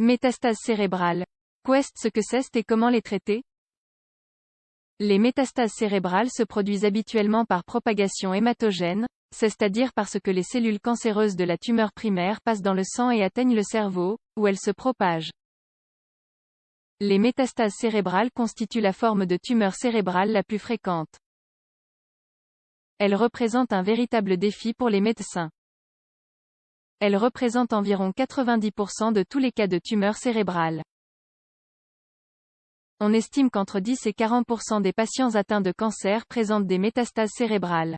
Métastases cérébrales. Qu'est-ce que c'est et comment les traiter? Les métastases cérébrales se produisent habituellement par propagation hématogène, c'est-à-dire parce que les cellules cancéreuses de la tumeur primaire passent dans le sang et atteignent le cerveau, où elles se propagent. Les métastases cérébrales constituent la forme de tumeur cérébrale la plus fréquente. Elles représentent un véritable défi pour les médecins. Elles représentent environ 90% de tous les cas de tumeurs cérébrales. On estime qu'entre 10 et 40% des patients atteints de cancer présentent des métastases cérébrales.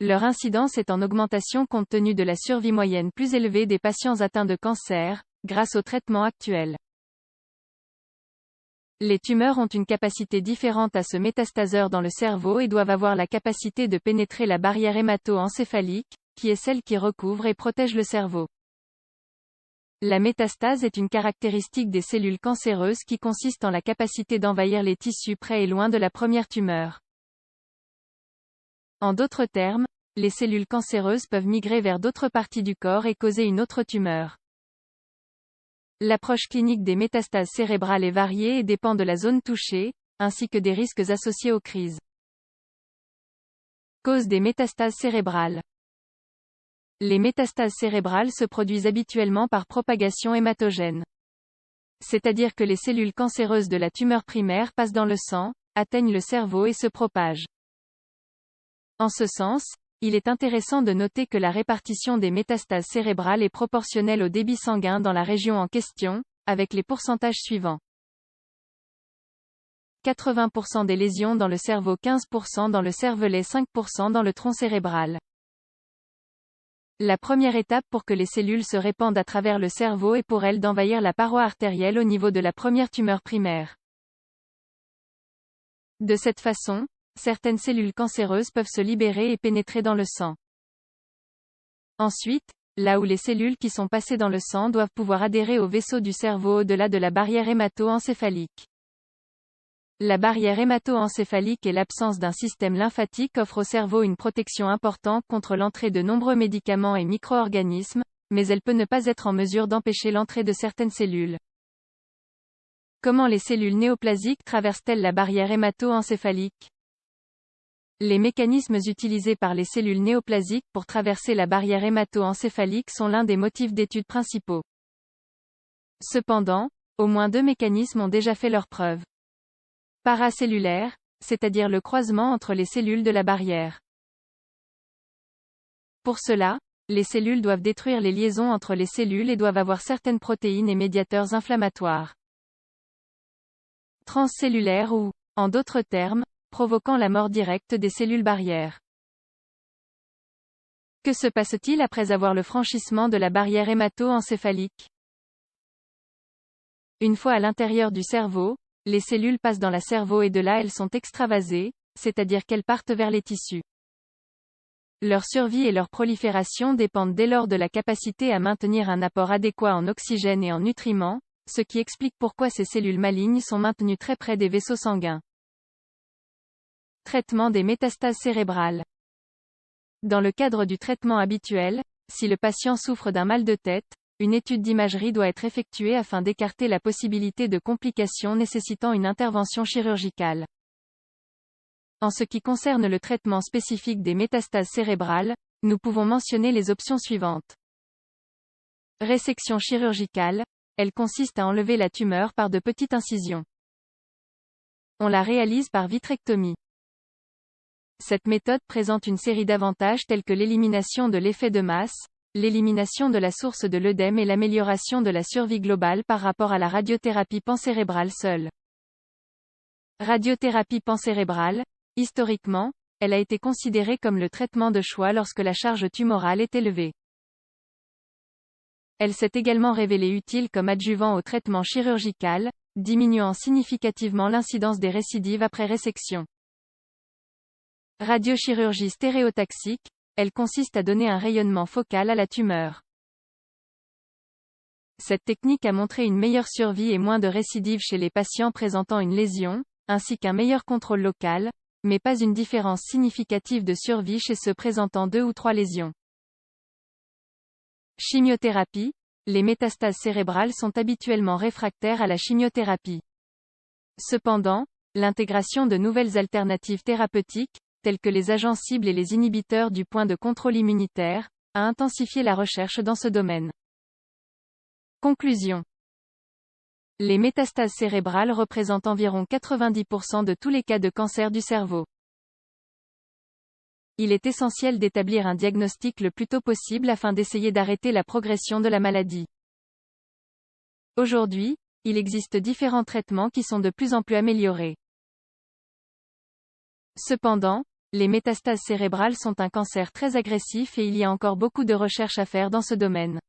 Leur incidence est en augmentation compte tenu de la survie moyenne plus élevée des patients atteints de cancer, grâce aux traitements actuels. Les tumeurs ont une capacité différente à se métastaseur dans le cerveau et doivent avoir la capacité de pénétrer la barrière hémato-encéphalique, qui est celle qui recouvre et protège le cerveau. La métastase est une caractéristique des cellules cancéreuses qui consiste en la capacité d'envahir les tissus près et loin de la première tumeur. En d'autres termes, les cellules cancéreuses peuvent migrer vers d'autres parties du corps et causer une autre tumeur. L'approche clinique des métastases cérébrales est variée et dépend de la zone touchée, ainsi que des risques associés aux crises. Cause des métastases cérébrales. Les métastases cérébrales se produisent habituellement par propagation hématogène. C'est-à-dire que les cellules cancéreuses de la tumeur primaire passent dans le sang, atteignent le cerveau et se propagent. En ce sens, il est intéressant de noter que la répartition des métastases cérébrales est proportionnelle au débit sanguin dans la région en question, avec les pourcentages suivants. 80% des lésions dans le cerveau, 15% dans le cervelet, 5% dans le tronc cérébral. La première étape pour que les cellules se répandent à travers le cerveau est pour elles d'envahir la paroi artérielle au niveau de la première tumeur primaire. De cette façon, certaines cellules cancéreuses peuvent se libérer et pénétrer dans le sang. Ensuite, là où les cellules qui sont passées dans le sang doivent pouvoir adhérer au vaisseau du cerveau au-delà de la barrière hémato-encéphalique. La barrière hémato-encéphalique et l'absence d'un système lymphatique offrent au cerveau une protection importante contre l'entrée de nombreux médicaments et micro-organismes, mais elle peut ne pas être en mesure d'empêcher l'entrée de certaines cellules. Comment les cellules néoplasiques traversent-elles la barrière hémato-encéphalique? Les mécanismes utilisés par les cellules néoplasiques pour traverser la barrière hémato-encéphalique sont l'un des motifs d'étude principaux. Cependant, au moins deux mécanismes ont déjà fait leurs preuves. Paracellulaire, c'est-à-dire le croisement entre les cellules de la barrière. Pour cela, les cellules doivent détruire les liaisons entre les cellules et doivent avoir certaines protéines et médiateurs inflammatoires. Transcellulaire ou, en d'autres termes, provoquant la mort directe des cellules barrières. Que se passe-t-il après avoir le franchissement de la barrière hémato-encéphalique? Une fois à l'intérieur du cerveau, les cellules passent dans le cerveau et de là elles sont extravasées, c'est-à-dire qu'elles partent vers les tissus. Leur survie et leur prolifération dépendent dès lors de la capacité à maintenir un apport adéquat en oxygène et en nutriments, ce qui explique pourquoi ces cellules malignes sont maintenues très près des vaisseaux sanguins. Traitement des métastases cérébrales. Dans le cadre du traitement habituel, si le patient souffre d'un mal de tête, une étude d'imagerie doit être effectuée afin d'écarter la possibilité de complications nécessitant une intervention chirurgicale. En ce qui concerne le traitement spécifique des métastases cérébrales, nous pouvons mentionner les options suivantes. Résection chirurgicale, elle consiste à enlever la tumeur par de petites incisions. On la réalise par vitrectomie. Cette méthode présente une série d'avantages tels que l'élimination de l'effet de masse, l'élimination de la source de l'œdème et l'amélioration de la survie globale par rapport à la radiothérapie pancérébrale seule. Radiothérapie pancérébrale, historiquement, elle a été considérée comme le traitement de choix lorsque la charge tumorale est élevée. Elle s'est également révélée utile comme adjuvant au traitement chirurgical, diminuant significativement l'incidence des récidives après résection. Radiochirurgie stéréotaxique, elle consiste à donner un rayonnement focal à la tumeur. Cette technique a montré une meilleure survie et moins de récidives chez les patients présentant une lésion, ainsi qu'un meilleur contrôle local, mais pas une différence significative de survie chez ceux présentant 2 ou 3 lésions. Chimiothérapie, les métastases cérébrales sont habituellement réfractaires à la chimiothérapie. Cependant, l'intégration de nouvelles alternatives thérapeutiques, telles que les agents cibles et les inhibiteurs du point de contrôle immunitaire, a intensifié la recherche dans ce domaine. Conclusion. Les métastases cérébrales représentent environ 90% de tous les cas de cancer du cerveau. Il est essentiel d'établir un diagnostic le plus tôt possible afin d'essayer d'arrêter la progression de la maladie. Aujourd'hui, il existe différents traitements qui sont de plus en plus améliorés. Cependant, les métastases cérébrales sont un cancer très agressif et il y a encore beaucoup de recherches à faire dans ce domaine.